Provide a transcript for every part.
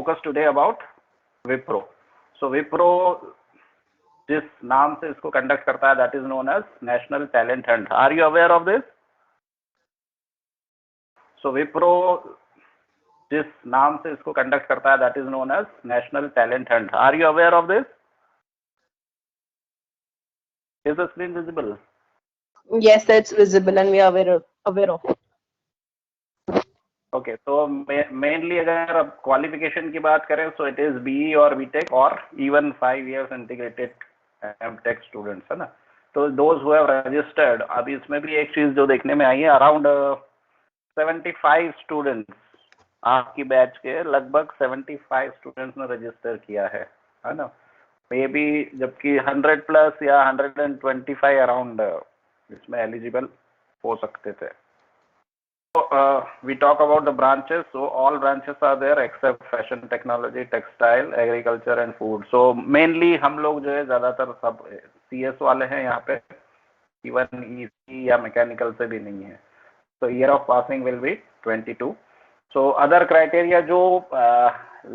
focus today about Wipro. So Wipro जिस नाम से इसको कंडक्ट करता है that is known as National Talent Hunt. Are you aware of this? So Wipro जिस नाम से इसको कंडक्ट करता है that is known as National Talent Hunt. Are you aware of this? Is the screen visible? Yes, it's visible and we are aware of it. Okay तो mainly अगर अब qualification की बात करें सो इट इज बीई और BTech और even 5 years integrated MTech students है ना. तो दोज हु हैव रजिस्टर्ड, अभी इसमें भी एक चीज जो देखने में आई है, अराउंड 75 स्टूडेंट्स आपकी बैच के लगभग 75 स्टूडेंट्स ने रजिस्टर किया है ना. मे बी जबकि 100 प्लस या 125 अराउंड इसमें एलिजिबल हो सकते थे. We talk about the branches. So all branches are there except fashion technology, textile, agriculture and food. So mainly हम लोग जो है ज़्यादातर सब CS वाले हैं यहाँ पे, even EC या mechanical से भी नहीं है. So year of passing will be 22. So other criteria जो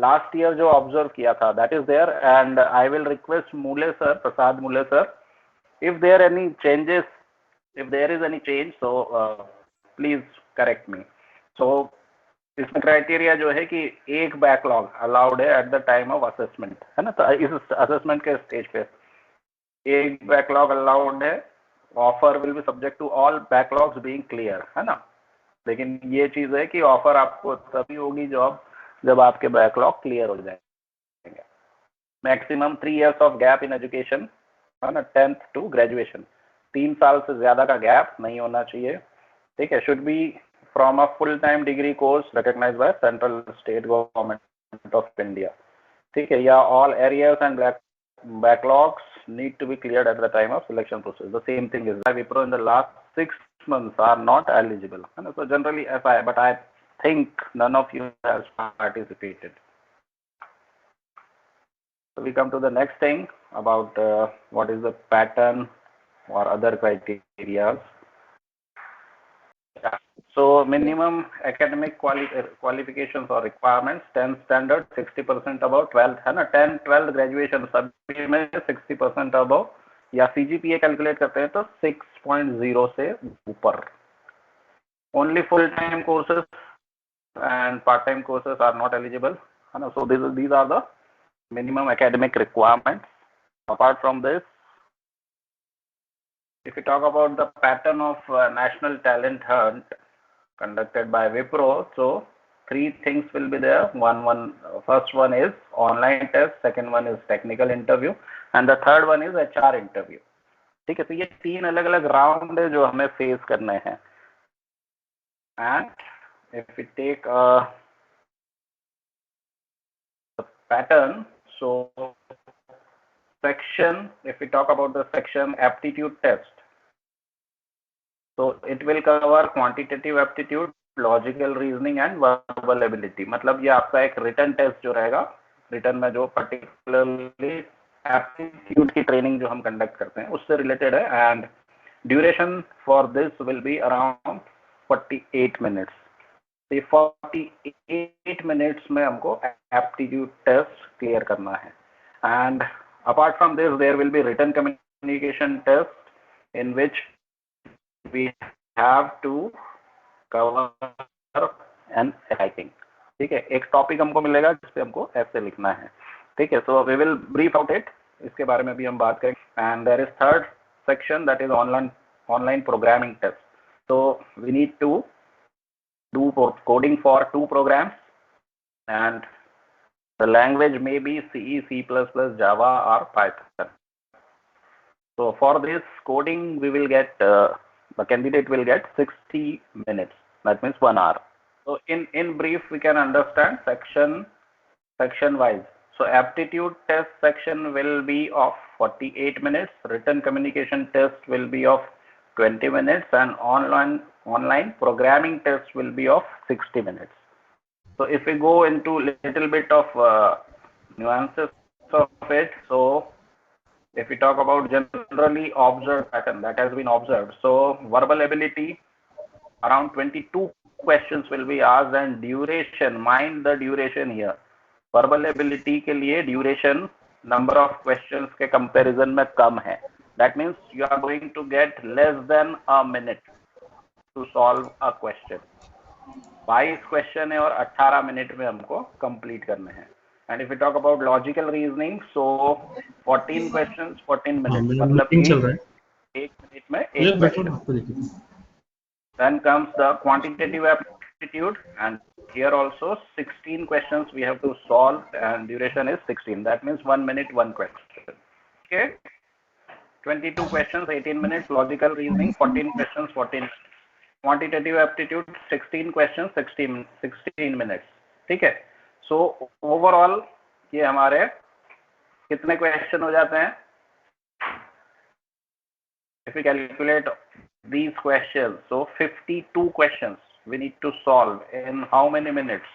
last year जो observe किया था that is there, and I will request Mule sir, Prasad Mule sir, if there any changes, if there is any change, so please correct me. So इसमें criteria जो है कि एक backlog allowed है at the time of assessment है ना. तो इस असेसमेंट के स्टेज पे एक बैकलॉग अलाउड है. Offer will be subject to all backlogs being clear है ना. लेकिन ये चीज है कि ऑफर आपको तभी होगी जब आपके बैकलॉग क्लियर हो जाएंगे. Maximum 3 years of gap in education है ना, 10th टू ग्रेजुएशन. 3 साल से ज्यादा का गैप नहीं होना चाहिए. ठीक है. Should be from a full time degree course recognised by central state government of India. ठीक है. या all areas and backlogs need to be cleared at the time of selection process. The same thing is Wipro in the last 6 months are not eligible. So generally FI, but I think none of you has participated. So we come to the next thing about what is the pattern or other criteria. So minimum academic qualifications or requirements, 10th standard, 60% above, 12th है ना, 10th 12th graduation सभी में 60% above, या CGPA calculate करते हैं तो 6.0 से ऊपर. Only full time courses and part time courses are not eligible है ना. So these are the minimum academic requirements. Apart from this, if you talk about the pattern of National Talent Hunt conducted by Wipro, so 3 things will be there. First one is online test, second one is technical interview, and the third one is HR interview. ठीक है. तो ये 3 अलग अलग round है जो हमें face करने हैं. And if we take the pattern, so section, if we talk about the section aptitude test, so it will cover quantitative aptitude, logical reasoning and verbal ability. मतलब ये आपका एक रिटन टेस्ट जो रहेगा, रिटन में जो पर्टिकुलरली एप्टीट्यूड की training जो हम कंडक्ट करते हैं उससे रिलेटेड है. And duration for this will be around 48 minutes. 48 minutes में हमको एप्टीट्यूड टेस्ट क्लियर करना है. And apart from this there will be written communication test in which we have to cover and writing. ठीक है. एक topic हमको मिलेगा जिसपे हमको ऐसे लिखना है. ठीक है. So we will brief out it, इसके बारे में भी हम बात करेंगे. And there is third section that is online programming test. So we need to do coding for 2 programs and the language may be C, C++, Java or Python. So for this coding we will get the candidate will get 60 minutes, that means 1 hour. So in brief we can understand section wise. So aptitude test section will be of 48 minutes, written communication test will be of 20 minutes and online programming test will be of 60 minutes. So if we go into little bit of nuances of it, so if we talk about generally observed pattern that has been observed, so verbal ability around 22 questions will be asked and duration, mind the duration here, verbal ability के लिए duration number of questions के comparison में कम है. That means you are going to get less than a minute to solve a question. 22 question है और 18 minute में हमको कंप्लीट करने हैं. And if you talk about logical reasoning, so 14 questions 14 minute, मतलब कि एक मिनट में एक question. Then comes the quantitative aptitude, and here also 16 questions we have to solve, and duration is 16. That means 1 minute, 1 question. Okay, 22 questions, 18 minutes. Logical reasoning, 14 questions, 14 minutes. Quantitative aptitude, 16 questions, 16 minutes. ठीक है. So overall ये हमारे कितने question हो जाते हैं? If we calculate these questions, so 52 questions we need to solve in how many minutes?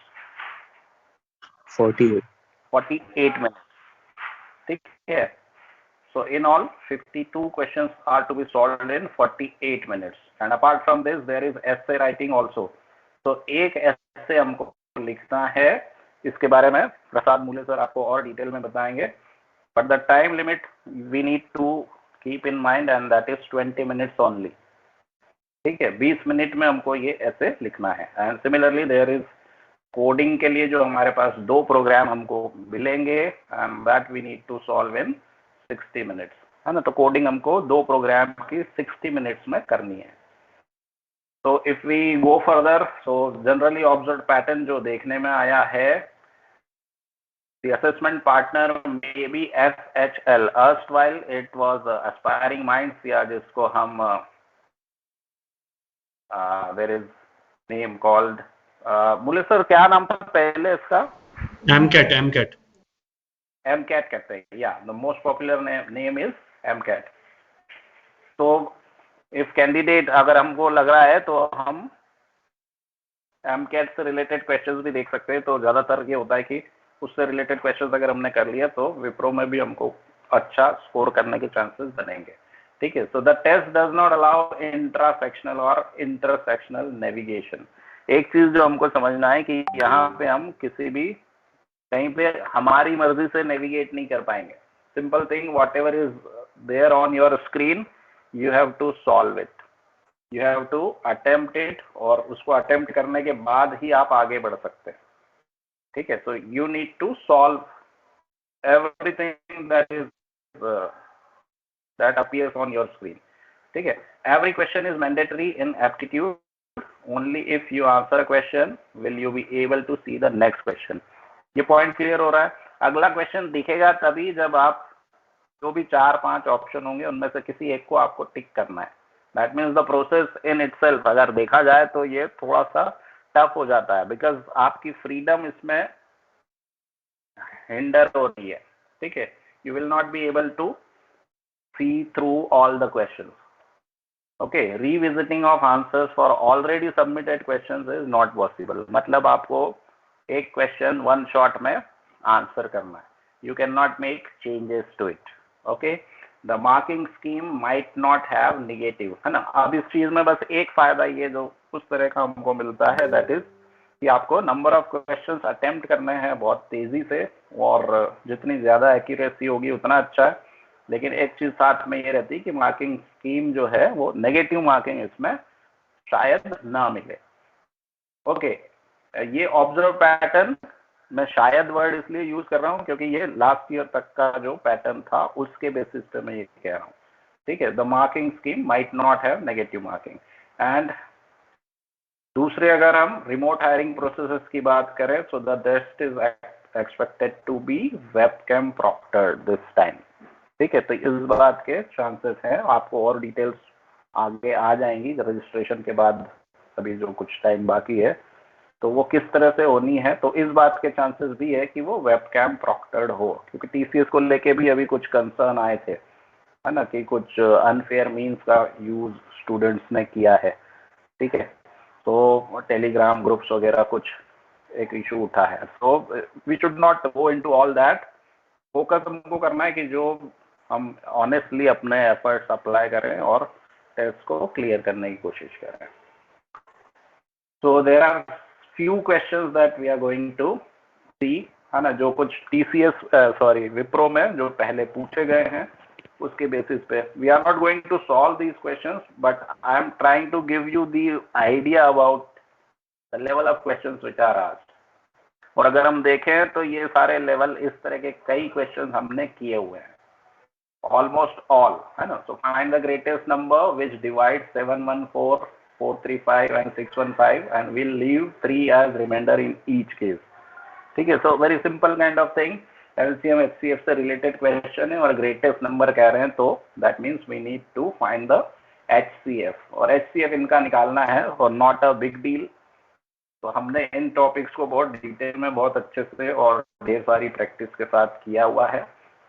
48 minutes. ठीक है. So in all 52 questions are to be solved in 48 minutes. And apart from this there is essay writing also. So एक essay हमको लिखना है, इसके बारे में प्रसाद मूले सर आपको और डिटेल में बताएंगे. But the time limit we need to keep in mind, and that is 20 minutes only. ठीक है, 20 मिनट में हमको ये ऐसे लिखना है. And similarly there is coding के लिए जो हमारे पास 2 प्रोग्राम हमको मिलेंगे, and that we need to solve in 60 minutes, है ना. तो कोडिंग हमको 2 प्रोग्राम की 60 मिनट्स में करनी है. तो if we go further, so generally observe pattern जो देखने में आया है, the assessment partner may be SHL. Erstwhile it was aspiring minds, या जिसको हम there is name called Mule sir क्या नाम था पहले इसका? MCAT कहते हैं. Yeah, the most popular name is MCAT. तो if candidate अगर हमको लग रहा है तो हम MCAT से रिलेटेड क्वेश्चंस भी देख सकते हैं. तो ज्यादातर ये होता है कि उससे रिलेटेड क्वेश्चंस अगर हमने कर लिया तो विप्रो में भी हमको अच्छा स्कोर करने के चांसेस बनेंगे. ठीक है. So the test does not allow intra sectional और इंटरसेक्शनल नेविगेशन. एक चीज जो हमको समझना है कि यहाँ पे हम किसी भी कहीं पे हमारी मर्जी से नेविगेट नहीं कर पाएंगे. Simple thing, whatever is there on your screen you have to solve it, you have to attempt it, और उसको अटेम्प्ट करने के बाद ही आप आगे बढ़ सकते हैं. ठीक है. So you need to solve everything that is that appears on your screen. ठीक है. Every question is mandatory in aptitude. Only if you answer a question will you be able to see the next question. ये point clear हो रहा है. अगला question दिखेगा तभी जब आप जो भी 4-5 ऑप्शन होंगे उनमें से किसी एक को आपको टिक करना है. That means the process in itself अगर देखा जाए तो ये थोड़ा सा टफ हो जाता है, बिकॉज आपकी फ्रीडम इसमें हिंडर हो रही है. ठीक है. You will not be able to see through all the questions. Okay, revisiting of answers for already submitted questions is not possible. मतलब आपको एक क्वेश्चन 1 शॉट में आंसर करना है. You cannot make changes to it. Okay, the marking scheme might not have negative, है ना. अब इस चीज में बस एक फायदा ये जो उस तरह का हमको मिलता है, that is कि आपको नंबर ऑफ क्वेश्चंस अटेम्प्ट करने हैं बहुत तेजी से, और जितनी ज्यादा एक्यूरेसी होगी उतना अच्छा है. लेकिन एक चीज साथ में ये रहती है कि मार्किंग स्कीम जो है वो नेगेटिव मार्किंग इसमें शायद ना मिले. ओके, ये ऑब्जर्व पैटर्न मैं शायद वर्ड इसलिए यूज कर रहा हूँ क्योंकि ये लास्ट ईयर तक का जो पैटर्न था उसके बेसिस पे मैं ये कह रहा हूँ. ठीक है. The marking scheme might not have negative marking. And दूसरे अगर हम रिमोट हायरिंग प्रोसेसेस की बात करें, so the test is expected to be webcam proctored this time. ठीक है. तो इस बात के चांसेस हैं. आपको और डिटेल्स आगे आ जाएंगी रजिस्ट्रेशन के बाद, अभी जो कुछ टाइम बाकी है तो वो किस तरह से होनी है. तो इस बात के चांसेस भी है कि वो वेबकैम प्रॉक्टर्ड हो, क्योंकि टीसीएस को लेके भी अभी कुछ कंसर्न आए थे, है ना, कि कुछ अनफेयर मीन्स का यूज स्टूडेंट्स ने किया है. ठीक है. तो टेलीग्राम ग्रुप्स वगैरह कुछ एक इशू उठा है. So we should not go into all that. Focus हमको करना है कि जो हम ऑनेस्टली अपने एफर्ट्स अप्लाई करें और टेस्ट को क्लियर करने की कोशिश करें. So there are few questions that we are going to see है ना, जो कुछ विप्रो में जो पहले पूछे गए हैं उसके बेसिस पे we are not going to solve these questions, but I am trying to give you the idea about the level of questions which are asked. और अगर हम देखें तो ये सारे लेवल इस तरह के कई क्वेश्चंस हमने किए हुए हैं, ऑलमोस्ट ऑल, है ना। So find the greatest number which divide 714, 435 and 615 and will leave 3 as remainder in each case. ठीक है, so very simple kind of thing, LCM HCF से रिलेटेड क्वेश्चन है और ग्रेटेस्ट नंबर कह रहे हैं, तो that means we need to find the HCF, और एचसीएफ इनका निकालना है और नॉट अ बिग डील। तो हमने इन टॉपिक्स को बहुत डिटेल में, बहुत अच्छे से और ढेर सारी प्रैक्टिस के साथ किया हुआ है,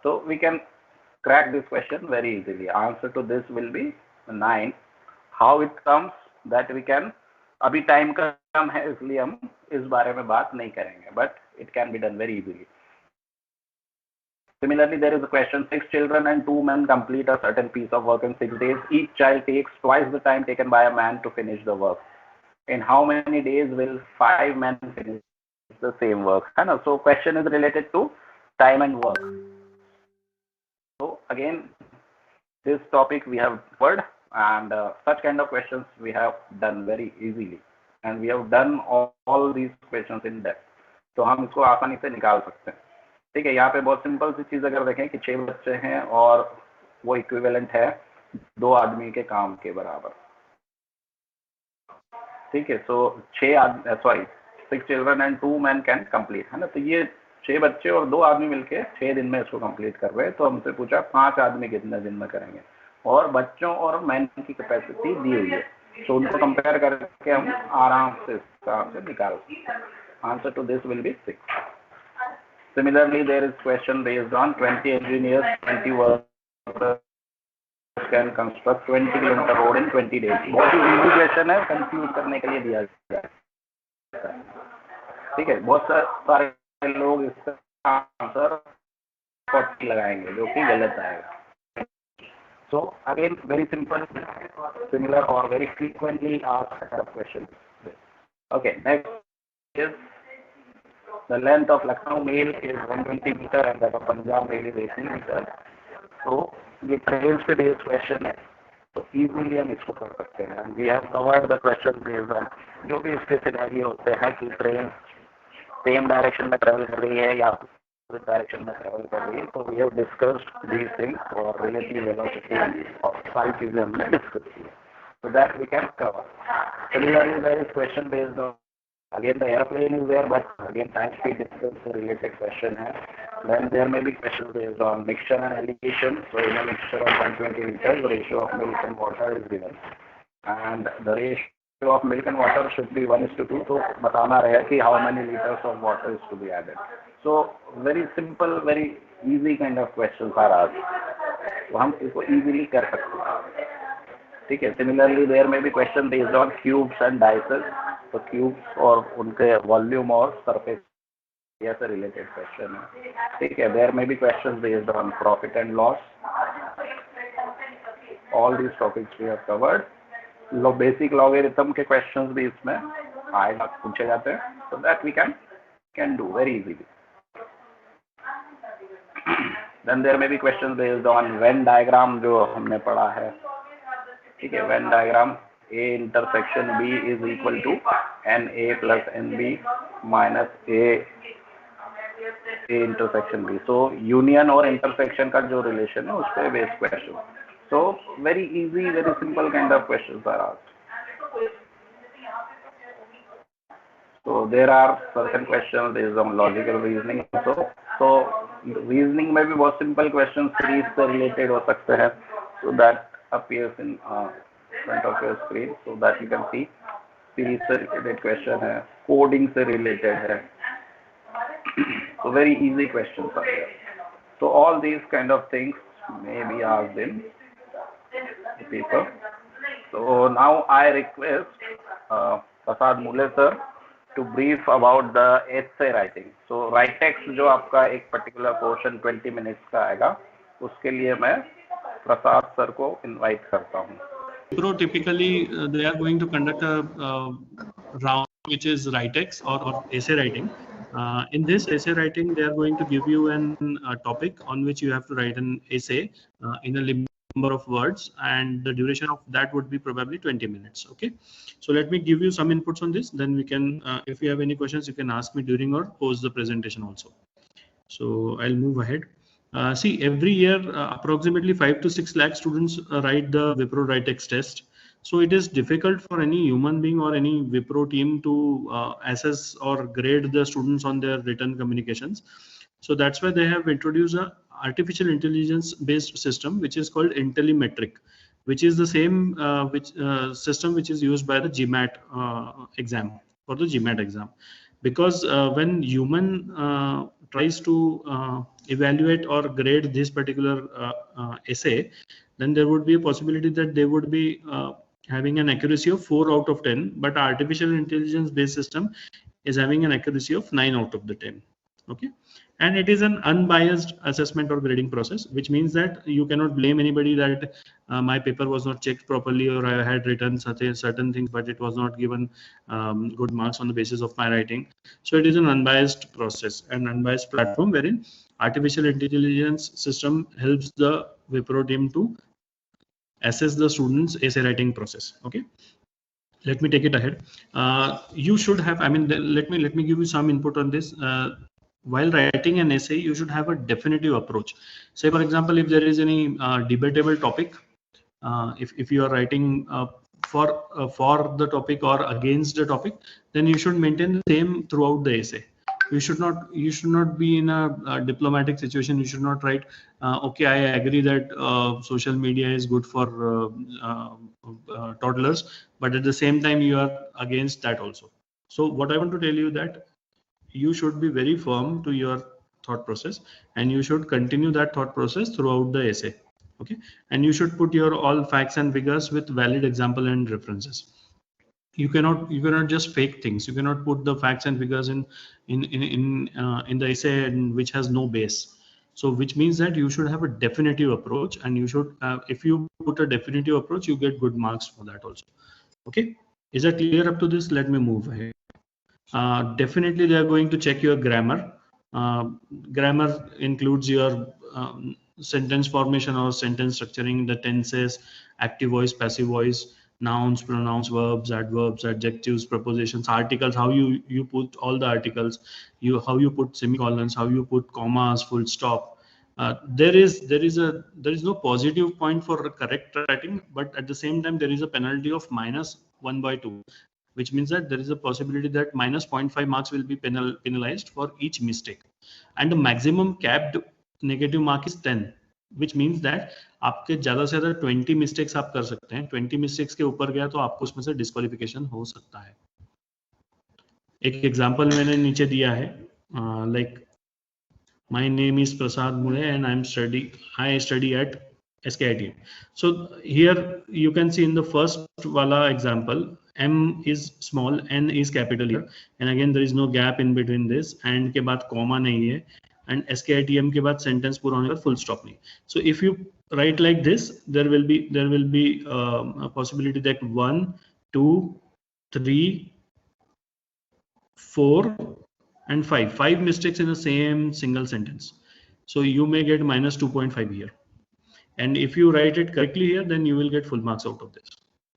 तो we can crack this question very easily. Answer to this will be 9। How it comes that we can, अभी टाइम कम है इसलिए हम इस बारे में बात नहीं करेंगे, but it can be done very easily. Similarly, there is a question, 6 children and 2 men complete a certain piece of work in 6 days. Each child takes twice the time taken by a man to finish the work. In how many days will 5 men finish the same work? So question is related to time and work. So again, this topic we have covered, and such kind of questions we have done very easily, and we have done all these questions in depth. तो हम इसको आसानी से निकाल सकते हैं। ठीक है, यहाँ पे बहुत सिंपल सी चीज अगर देखें कि 6 बच्चे हैं और वो इक्विवेलेंट है 2 आदमी के काम के बराबर। ठीक है, सो 6 children and 2 man can complete, है ना। तो ये 6 बच्चे और 2 आदमी मिलके 6 दिन में इसको कंप्लीट कर रहे हैं। तो हमसे पूछा 5 आदमी कितने दिन में करेंगे, और बच्चों और मैन की कैपेसिटी दी हुई है, तो उनको कंपेयर करके हम आराम से इसका आंसर निकाल सकते हैं। Answer to this will be 6. Similarly, there is question based on 20 engineers, 20 workers can construct 20 kilometer road in 20 days. बहुत ही easy question है, कंफ्यूज करने के लिए दिया गया है। ठीक है, बहुत सारे लोग इसका आंसर 40 लगाएंगे, जो कि गलत आएगा। So again, very simple, similar or very frequently asked question. Okay, next is the length of Lucknow mail is 120 meter and that of Punjab mail is 80 meter. So ये trains पे based question है, तो easily हम इसको कर सकते हैं। We have covered the question based on जो भी इसके सिनेरियो होते हैं कि ट्रेन सेम डायरेक्शन में ट्रेवल कर रही है या opposite डायरेक्शन में ट्रेवल कर रही है, तो we have discussed these things और relative velocity और सारी चीजें हमने डिस्कस की, so that we can cover. Similarly, there is question based on, again the airplane is there, but again time speed distance related question है. Then there may be questions based on mixture and allocation. So in a mixture of 120 liters, the ratio of milk and water is given, and the ratio of milk and water should be 1:2. तो बताना रहे कि how many liters of water is to be added. So very simple, very easy kind of questions are asked. तो हम इसको easily कर सकते हैं। ठीक है, सिमिलरली देयर में भी question based on cubes and dices, तो क्यूब्स और उनके वॉल्यूम और सरफेस एरिया से रिलेटेड क्वेश्चन है। ठीक है, देयर में भी question based on profit and loss. All these topics we have covered. Basic logarithm के क्वेश्चंस भी इसमें आएगा, पूछे जाते हैं, so that we can do very easily. Then there में भी question based on venn diagram जो हमने पढ़ा है। ठीक है, venn diagram A intersection B is equal to NA plus NB minus A intersection B। So union और intersection का जो रिलेशन है उस पर based question. So very easy, very simple kind of questions are asked. So there are certain questions based on logical reasoning also. So reasoning में भी बहुत simple questions series से related हो सकते हैं, so that appears in front of your screen, so that you can see series से related question है, coding से related है, so very easy questions are there. So all these kind of things may be asked in the paper. So now I request Prasad Mule sir to brief about the essay writing. So write text जो आपका एक particular portion 20 minutes का आएगा, उसके लिए मैं प्रसाद sir को invite करता हूँ। Pro typically they are going to conduct a round which is write text or essay writing. In this essay writing, they are going to give you a topic on which you have to write an essay in a number of words, and the duration of that would be probably 20 minutes. Okay, so let me give you some inputs on this, then we can if you have any questions, you can ask me during or post the presentation also. So I'll move ahead. See, every year approximately 5 to 6 lakh students write the Wipro Writex test. So it is difficult for any human being or any Wipro team to assess or grade the students on their written communications. So that's why they have introduced a artificial intelligence based system which is called Intellimetric, which is the same system which is used by the GMAT exam, for the GMAT exam. Because when human tries to evaluate or grade this particular essay, then there would be a possibility that they would be having an accuracy of 4 out of 10, but artificial intelligence based system is having an accuracy of 9 out of the 10. Okay, and it is an unbiased assessment or grading process, which means that you cannot blame anybody that my paper was not checked properly, or I had written certain things but it was not given good marks on the basis of my writing. So it is an unbiased process, an unbiased platform wherein artificial intelligence system helps the Wipro team to assess the students essay writing process. Okay, let me take it ahead. You should have, I mean, let me give you some input on this. While writing an essay, you should have a definitive approach. Say, for example, if there is any debatable topic, if you are writing for the topic or against the topic, then you should maintain the same throughout the essay. You should not be in a diplomatic situation. You should not write, okay, I agree that social media is good for toddlers, but at the same time you are against that also. So what I want to tell you that you should be very firm to your thought process, and you should continue that thought process throughout the essay. Okay, and you should put your all facts and figures with valid example and references. You cannot just fake things. You cannot put the facts and figures in the essay and which has no base. So which means that you should have a definitive approach, and you should if you put a definitive approach, you get good marks for that also. Okay, is that clear up to this? Let me move ahead. Definitely they are going to check your grammar. Grammar includes your sentence formation or sentence structuring, the tenses, active voice, passive voice, nouns, pronouns, verbs, adverbs, adjectives, prepositions, articles, how you put all the articles, how you put semicolons, how you put commas, full stop. There is no positive point for correct writing, but at the same time there is a penalty of -1/2, which means that there is a possibility that -0.5 marks will be penalized for each mistake, and the maximum capped negative mark is 10, which means that आपके ज्यादा से ज्यादा 20 mistakes आप कर सकते हैं. 20 mistakes के ऊपर गया तो आपको उसमें से डिस्क्वालिफिकेशन हो सकता है. एक एग्जांपल मैंने नीचे दिया है, like my name is Prasad Mule and I study at SKIT. So here you can see in the first wala example, M is small, N is capital here, and again there is no gap in between this, and के बाद comma नहीं है, and SKITM के बाद sentence पूरा होने पर full stop नहीं. So if you write like this, there will be a possibility that 1, 2, 3, 4 and 5 mistakes in the same single sentence. So you may get -2.5 here, and if you write it correctly here, then you will get full marks out of this.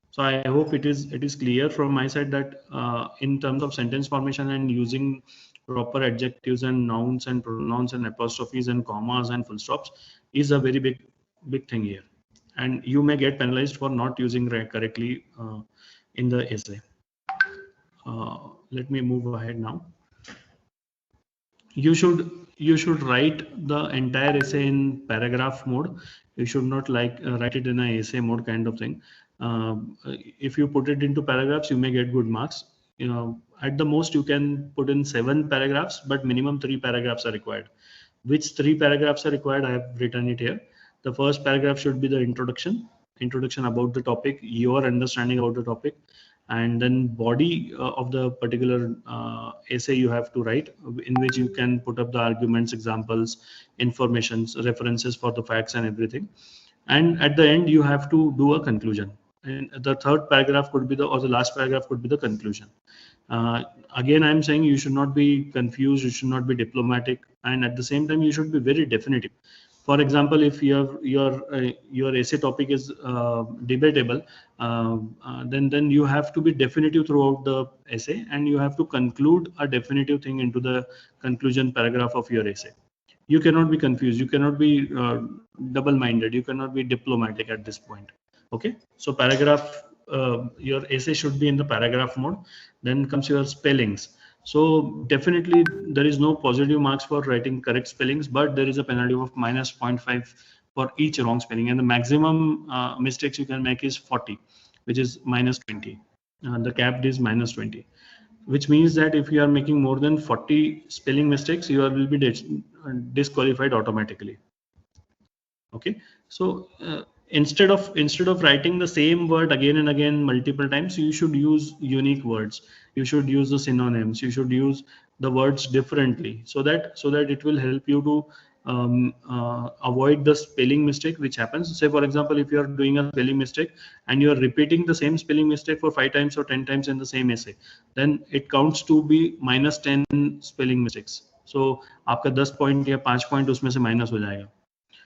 So I hope it is clear from my side that in terms of sentence formation and using proper adjectives and nouns and pronouns and apostrophes and commas and full stops is a very big thing here, and you may get penalized for not using correctly in the essay. Let me move ahead now. You should write the entire essay in paragraph mode. You should not write it in an essay mode kind of thing. If you put it into paragraphs, you may get good marks. At the most you can put in 7 paragraphs, but minimum 3 paragraphs are required. Which 3 paragraphs are required? I have written it here. The first paragraph should be the introduction about the topic, your understanding about the topic, and then body of the particular essay you have to write, in which you can put up the arguments, examples, informations, references for the facts and everything. And at the end you have to do a conclusion, and the third paragraph could be the last paragraph could be the conclusion. Again, I'm saying you should not be confused, you should not be diplomatic, and at the same time, you should be very definitive. For example, if your essay topic is debatable, then you have to be definitive throughout the essay, and you have to conclude a definitive thing into the conclusion paragraph of your essay. You cannot be confused, you cannot be double-minded, you cannot be diplomatic at this point. Okay, so paragraph, your essay should be in the paragraph mode. Then comes your spellings. So definitely there is no positive marks for writing correct spellings, but there is a penalty of minus 0.5 for each wrong spelling, and the maximum mistakes you can make is 40, which is minus 20. The capped is minus 20, which means that if you are making more than 40 spelling mistakes, you will be disqualified automatically. Okay, so instead of writing the same word again and again multiple times, you should use unique words, you should use the synonyms, you should use the words differently, so that it will help you to avoid the spelling mistake which happens. Say for example, if you are doing a spelling mistake and you are repeating the same spelling mistake for 5 times or 10 times in the same essay, then it counts to be minus 10 spelling mistakes. So आपका 10 point या 5 point उसमें से minus हो जाएगा.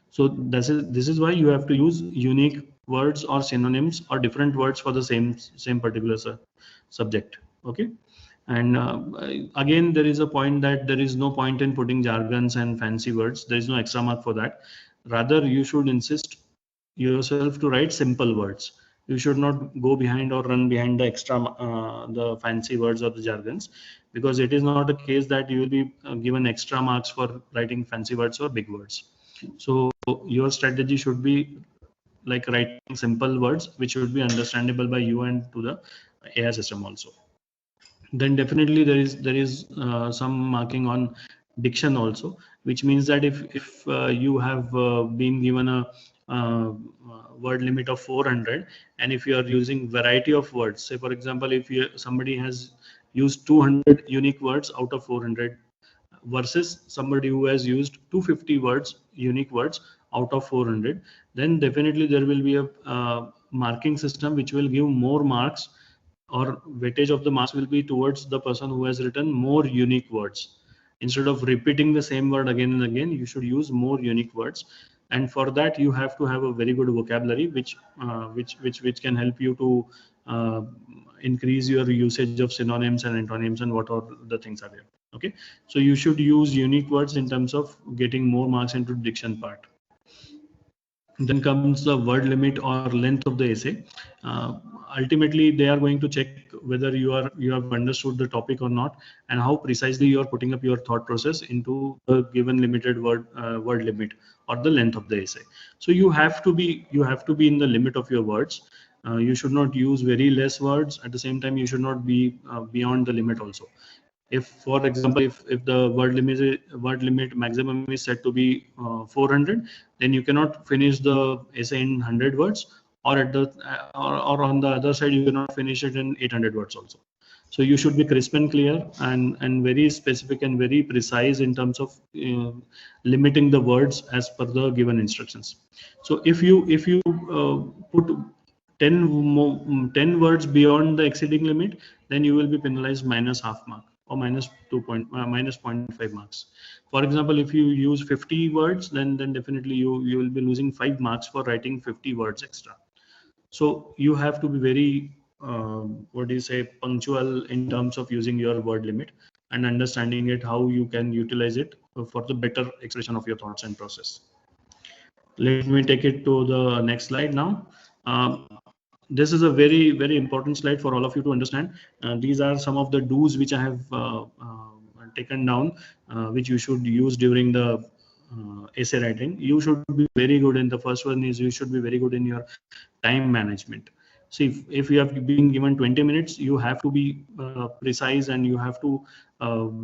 So this is why you have to use unique words or synonyms or different words for the same particular subject. Okay, and again there is a point that there is no point in putting jargons and fancy words. There is no extra mark for that. Rather, you should insist yourself to write simple words. You should not go behind or run behind the extra the fancy words or the jargons, because it is not a case that you will be given extra marks for writing fancy words or big words. So your strategy should be like writing simple words which should be understandable by you and to the AI system also. Then definitely there is some marking on diction also, which means that if you have been given a word limit of 400, and if you are using variety of words, say for example, if somebody has used 200 unique words out of 400 versus somebody who has used 250 words, unique words out of 400, then definitely there will be a marking system which will give more marks, or weightage of the marks will be towards the person who has written more unique words. Instead of repeating the same word again and again, you should use more unique words, and for that you have to have a very good vocabulary which can help you to increase your usage of synonyms and antonyms and what all the things are there. Okay, so you should use unique words in terms of getting more marks into diction part. Then comes the word limit or length of the essay. Ultimately, they are going to check whether you have understood the topic or not, and how precisely you are putting up your thought process into the given limited word limit or the length of the essay. So you have to be in the limit of your words. You should not use very less words. At the same time, you should not be beyond the limit also. If, for example, if the word limit maximum is set to be 400, then you cannot finish the essay in 100 words, or or on the other side you cannot finish it in 800 words also. So you should be crisp and clear and very specific and very precise in terms of limiting the words as per the given instructions. So if you put 10 words beyond the exceeding limit, then you will be penalized minus half mark, or minus 0.5 marks. For example, if you use 50 words, then definitely you will be losing 5 marks for writing 50 words extra. So you have to be very punctual in terms of using your word limit and understanding it, how you can utilize it for the better expression of your thoughts and process. Let me take it to the next slide now. This is a very, very important slide for all of you to understand. These are some of the do's which I have taken down, which you should use during the essay writing. You should be very good in the first one is you should be very good in your time management. See, if you have been given 20 minutes, you have to be precise, and you have to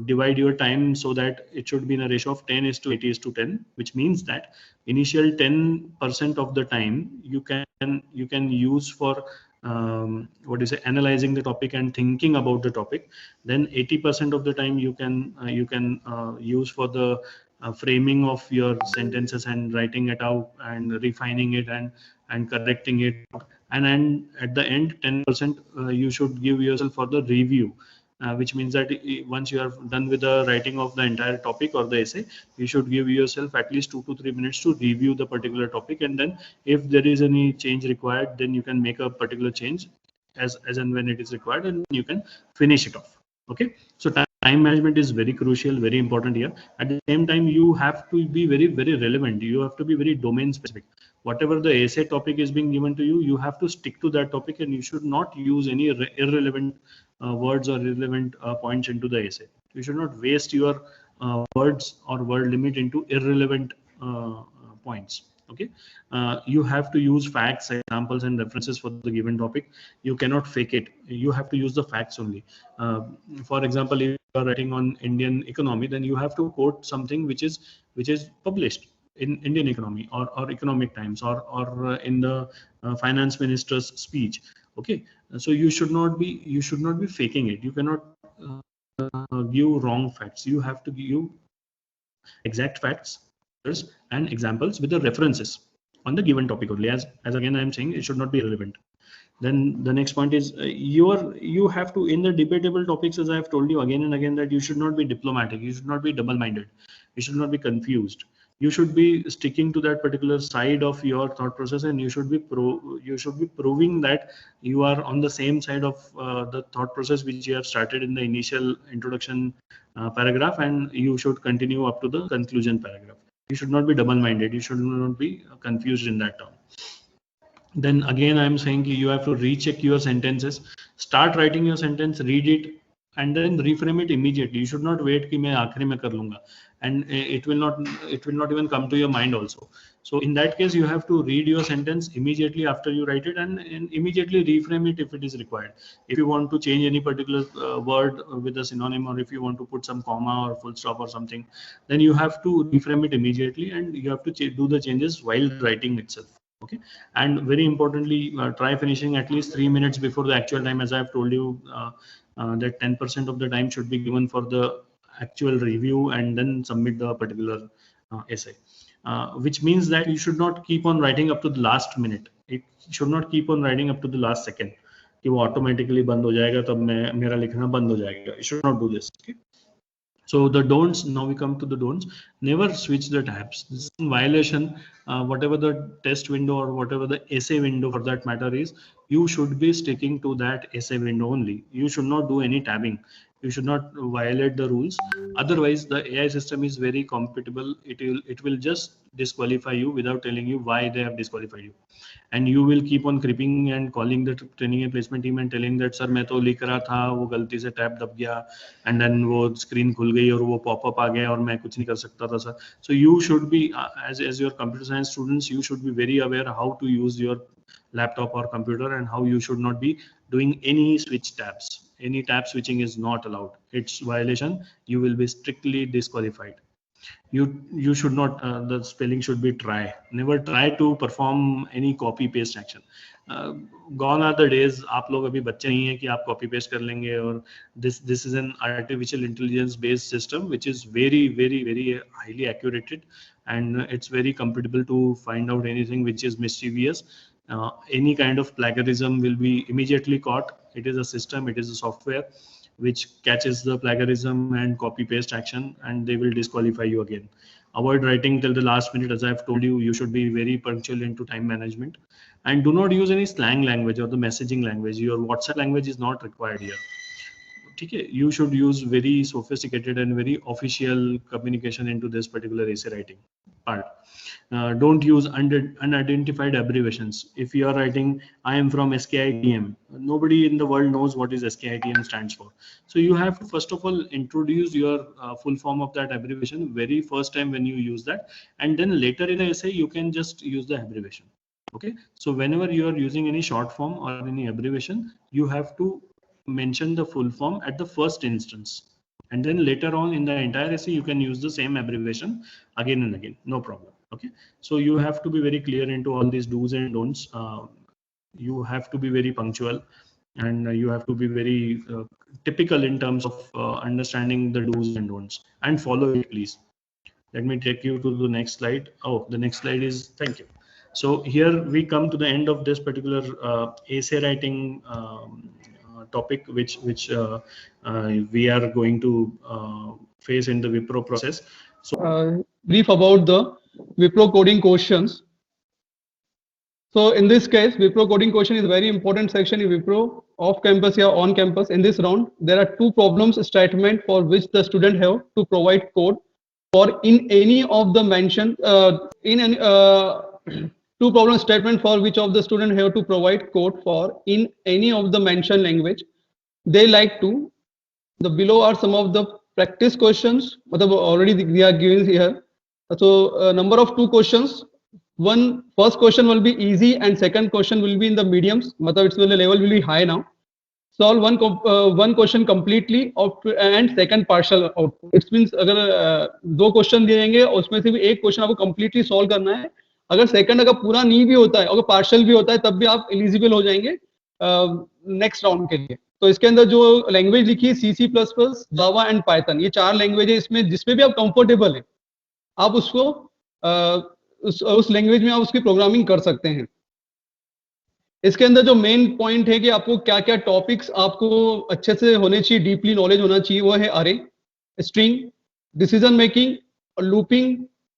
divide your time so that it should be in a ratio of 10:80:10, which means that initial 10% of the time you can use for analyzing the topic and thinking about the topic. Then 80% of the time you can use for the framing of your sentences and writing it out and refining it and correcting it. And at the end, 10% you should give yourself for the review, which means that once you are done with the writing of the entire topic or the essay, you should give yourself at least 2 to 3 minutes to review the particular topic, and then if there is any change required, then you can make a particular change as and when it is required, and you can finish it off. Okay, so time management is very crucial, very important here. At the same time, you have to be very relevant. You have to be very domain specific. Whatever the essay topic is being given to you, you have to stick to that topic, and you should not use any irrelevant words or irrelevant points into the essay. You should not waste your words or word limit into irrelevant points. Okay, you have to use facts, examples, and references for the given topic. You cannot fake it. You have to use the facts only. For example, if you are writing on Indian economy, then you have to quote something which is published in Indian economy or Economic Times or in the finance minister's speech. Okay, so you should not be faking it. You cannot give wrong facts. You have to give exact facts and examples with the references on the given topic only. As again I am saying, it should not be irrelevant. Then the next point is you have to, in the debatable topics, as I have told you again and again, that you should not be diplomatic, you should not be double-minded, you should not be confused. You should be sticking to that particular side of your thought process, and you should be proving that you are on the same side of the thought process which you have started in the initial introduction paragraph, and you should continue up to the conclusion paragraph. You should not be double-minded, you should not be confused in that term. Then again I am saying you have to recheck your sentences. Start writing your sentence, read it, and then reframe it immediately. You should not wait कि मैं आखिरी में कर लूँगा, and it will not even come to your mind also. So in that case, you have to read your sentence immediately after you write it, and immediately reframe it if it is required. If you want to change any particular word with a synonym, or if you want to put some comma or full stop or something, then you have to reframe it immediately, and you have to do the changes while writing itself. Okay, and very importantly, try finishing at least 3 minutes before the actual time. As I have told you, that 10% of the time should be given for the actual review, and then submit the particular essay. Which means that you should not keep on writing up to the last minute. It should not keep on writing up to the last second कि वो automatically बंद हो जाएगा, तब मेरा लिखना बंद हो जाएगा. You should not do this. Okay. So the don'ts, now we come to the don'ts. Never switch the tabs. This is in violation. Whatever the test window or whatever the essay window for that matter is, you should be sticking to that essay window only. You should not do any tabbing. You should not violate the rules. Otherwise, the AI system is very compatible. It will just disqualify you without telling you why they have disqualified you. And you will keep on creeping and calling the training and placement team and telling that sir मैं तो लिख रहा था, वो गलती से tab दब गया, and then वो screen खुल गई और वो pop-up आ गया और मैं कुछ नहीं कर सकता था sir. So you should be, as your computer science students, you should be very aware how to use your laptop or computer, and how you should not be doing any switch tabs. Any tab switching is not allowed. It's violation. You will be strictly disqualified. You should not, the spelling should be try. Never try to perform any copy paste action. Gone are the days. आप लोग अभी बच्चे नहीं हैं कि आप copy paste कर लेंगे. और this is an artificial intelligence based system which is very highly accurate, and it's very compatible to find out anything which is mischievous. Any kind of plagiarism will be immediately caught. It is a system, it is a software which catches the plagiarism and copy paste action, and they will disqualify you again. Avoid writing till the last minute. As I have told you, you should be very punctual into time management, and do not use any slang language or the messaging language. Your WhatsApp language is not required here. Okay, you should use very sophisticated and very official communication into this particular essay writing part. Don't use unidentified abbreviations. If you are writing I am from SKITM, nobody in the world knows what is SKITM stands for. So you have to first of all introduce your full form of that abbreviation very first time when you use that, and then later in the essay you can just use the abbreviation. Okay, so whenever you are using any short form or any abbreviation, you have to mention the full form at the first instance, and then later on in the entire essay you can use the same abbreviation again and again, no problem. Okay, so you have to be very clear into all these do's and don'ts. You have to be very punctual, and you have to be very typical in terms of understanding the do's and don'ts, and follow it, please. Let me take you to the next slide. Oh, the next slide is, thank you. So here we come to the end of this particular essay writing topic which we are going to face in the Wipro process. So brief about the Wipro coding questions. So in this case, Wipro coding question is a very important section in Wipro off campus or on campus. In this round, there are two problems statement for which the student have to provide code for in any of the mentioned two problem statement for which of the student have to provide code for in any of the mentioned language they like to. The below are some of the practice questions. Already we are giving here. So number of two questions. First question will be easy and second question will be in the mediums. Its level will be high now. Solve one question completely and second partial output. It means अगर दो question दिएंगे उसमें से भी एक question आपको completely solve करना है. अगर सेकंड अगर पूरा नहीं भी होता है, अगर पार्शियल भी होता है, तब भी आप एलिजिबल हो जाएंगे नेक्स्ट राउंड के लिए. तो इसके अंदर जो लैंग्वेज लिखी है C++, जावा एंड पाइथन, ये चार लैंग्वेज है. इसमें जिसमें भी आप कंफर्टेबल है आप उसको उस लैंग्वेज में आप उसकी प्रोग्रामिंग कर सकते हैं. इसके अंदर जो मेन पॉइंट है कि आपको क्या क्या टॉपिक्स आपको अच्छे से होने चाहिए, डीपली नॉलेज होना चाहिए, वो है अरे, string, decision making, looping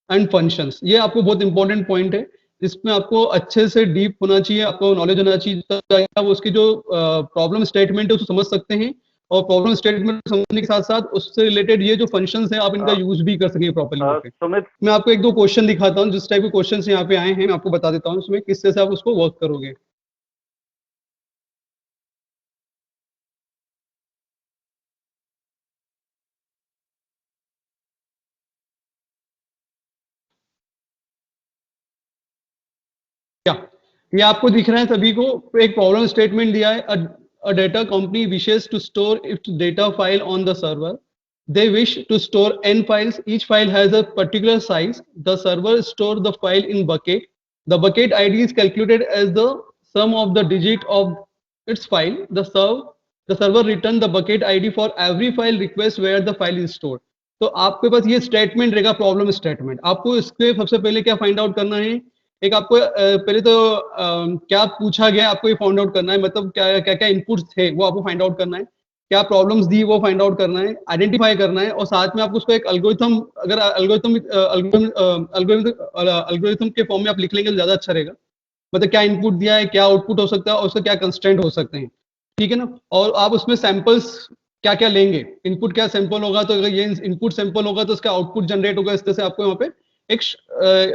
and functions. ये आपको बहुत इंपॉर्टेंट पॉइंट है जिसमें आपको अच्छे से डीप होना चाहिए, आपको नॉलेज होना चाहिए, ताकि आप उसकी जो प्रॉब्लम स्टेटमेंट है उसको समझ सकते हैं और प्रॉब्लम स्टेटमेंट समझने के साथ साथ उससे रिलेटेड ये जो फंक्शंस है आप इनका यूज भी कर सकेंगे प्रॉपर्ली. मैं आपको एक दो क्वेश्चन दिखाता हूँ जिस टाइप के क्वेश्चन यहाँ पे आए हैं, मैं आपको बता देता हूँ उसमें किस तरह से आप उसको वर्क करोगे. ये आपको दिख रहा है सभी को. एक प्रॉब्लम स्टेटमेंट दिया है. A data company wishes to store its data file on the server. They wish to store n files. Each file has a particular size. The server stores the file in bucket. The bucket ID is calculated as the sum of the digit of its file. The server returns the bucket ID for every file request where the file is stored. तो आपके पास ये statement रहेगा, problem statement. आपको इसके सबसे पहले क्या find out करना है, एक आपको पहले तो क्या पूछा गया आपको ये फाइंड आउट करना है, मतलब क्या क्या इनपुट्स थे वो आपको फाइंड आउट करना है, क्या प्रॉब्लम्स दी वो फाइंड आउट करना है, आइडेंटिफाई करना है, और साथ में आपको उसको एक एल्गोरिथम, अगर एल्गोरिथम के फॉर्म में आप लिख लेंगे तो ज्यादा अच्छा रहेगा. मतलब क्या इनपुट दिया है, क्या आउटपुट हो सकता है और उसका क्या कंस्ट्रेंट हो सकते हैं, ठीक है ना. और आप उसमें सैंपल्स क्या क्या लेंगे, इनपुट क्या सैंपल होगा, तो अगर ये इनपुट सैंपल होगा तो उसका आउटपुट जनरेट होगा. इस तरह से आपको यहाँ पे एक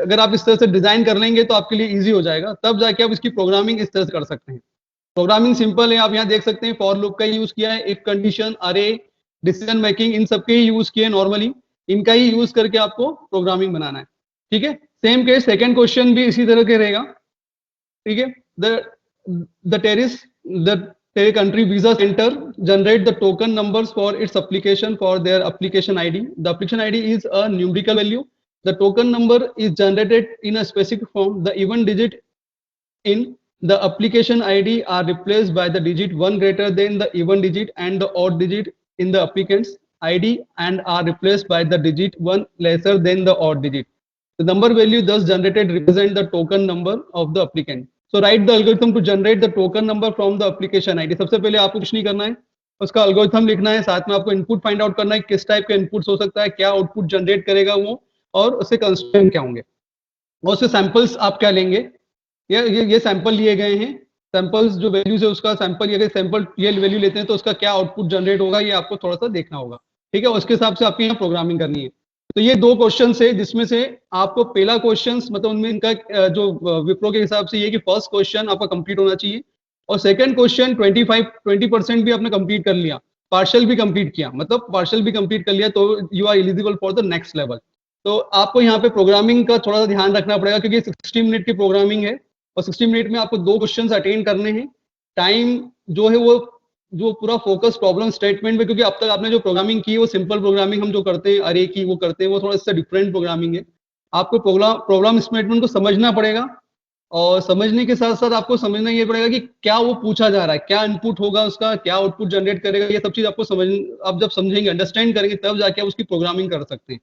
अगर आप इस तरह से डिजाइन कर लेंगे तो आपके लिए इजी हो जाएगा. तब जाके आप इसकी प्रोग्रामिंग इस तरह से कर सकते हैं. प्रोग्रामिंग सिंपल है. आप यहाँ देख सकते हैं फॉर लूप का यूज किया है, इफ कंडीशन, अरे, डिसीजन मेकिंग, इन सबके ही यूज किए नॉर्मली. इनका ही यूज करके आपको प्रोग्रामिंग बनाना है, ठीक है. सेम केस सेकंड क्वेश्चन भी इसी तरह के रहेगा, ठीक है. The country visa center generate the token numbers for its application for their application ID. The application ID is a numerical value. The token number is generated in a specific form. The even digit in the application ID are replaced by the digit 1 greater than the even digit and the odd digit in the applicant's ID and are replaced by the digit 1 lesser than the odd digit. The number value thus generated represent the token number of the applicant. So write the algorithm to generate the token number from the application ID. सबसे पहले आपको कुछ नहीं करना है, उसका algorithm लिखना है, साथ में आपको इनपुट फाइंड आउट करना है, किस टाइप के इनपुट्स हो सकता है, क्या आउटपुट जनरेट करेगा वो, और उससे कंस्ट्रेंट क्या होंगे, और उससे सैंपल्स आप क्या लेंगे. ये सैंपल लिए गए हैं, सैंपल्स जो वैल्यूज है उसका सैंपल, अगर सैंपल ये वैल्यू लेते हैं तो उसका क्या आउटपुट जनरेट होगा, ये आपको थोड़ा सा देखना होगा, ठीक है. उसके हिसाब से आपकी यहाँ प्रोग्रामिंग करनी है. तो ये दो क्वेश्चन है जिसमें से आपको पहला क्वेश्चन, मतलब उनमें इनका जो विप्रो के हिसाब से ये कि फर्स्ट क्वेश्चन आपका कंप्लीट होना चाहिए, और सेकंड क्वेश्चन 20% भी आपने कंप्लीट कर लिया, पार्शियल भी कंप्लीट किया, मतलब पार्शियल भी कंप्लीट कर लिया, तो you are eligible for the next level. तो आपको यहाँ पे प्रोग्रामिंग का थोड़ा सा ध्यान रखना पड़ेगा क्योंकि 60 मिनट की प्रोग्रामिंग है और 60 मिनट में आपको 2 क्वेश्चन अटेंड करने हैं. टाइम जो है वो जो पूरा फोकस प्रॉब्लम स्टेटमेंट में, क्योंकि अब तक आपने जो प्रोग्रामिंग की वो सिंपल प्रोग्रामिंग हम जो करते हैं अरे की वो करते हैं, वो थोड़ा इससे डिफरेंट प्रोग्रामिंग है. आपको प्रॉब्लम स्टेटमेंट को समझना पड़ेगा और समझने के साथ साथ आपको समझना ये पड़ेगा कि क्या वो पूछा जा रहा है, क्या इनपुट होगा उसका, क्या आउटपुट जनरेट करेगा. ये सब चीज आपको आप जब समझेंगे, अंडरस्टैंड करेंगे, तब जाके आप उसकी प्रोग्रामिंग कर सकते हैं.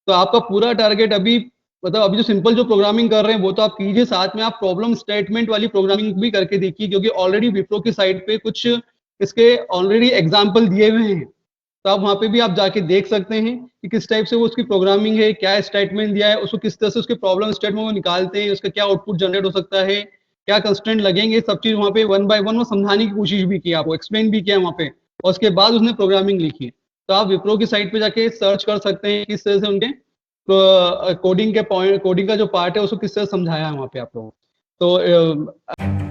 तो आपका पूरा टारगेट अभी मतलब अभी जो सिंपल जो प्रोग्रामिंग कर रहे हैं वो तो आप कीजिए, साथ में आप प्रॉब्लम स्टेटमेंट वाली प्रोग्रामिंग भी करके देखिए, क्योंकि ऑलरेडी विप्रो की साइड पे कुछ इसके ऑलरेडी एग्जाम्पल दिए हुए हैं, तो आप वहाँ पे भी आप जाके देख सकते हैं कि किस टाइप से वो उसकी प्रोग्रामिंग है, क्या स्टेटमेंट दिया है, उसको किस तरह से उसके प्रॉब्लम स्टेटमेंट वो निकालते हैं, उसका क्या आउटपुट जनरेट हो सकता है, क्या कंस्ट्रेंट लगेंगे, सब चीज वहाँ पे 1 बाय 1 वो समझाने की कोशिश भी की, आपको एक्सप्लेन भी किया वहाँ पे, और उसके बाद उसने प्रोग्रामिंग लिखी है। तो आप विप्रो की साइट पे जाके सर्च कर सकते हैं किस तरह से उनके कोडिंग के पॉइंट, कोडिंग का जो पार्ट है उसको किस तरह समझाया है वहाँ पे आप लोगों को। तो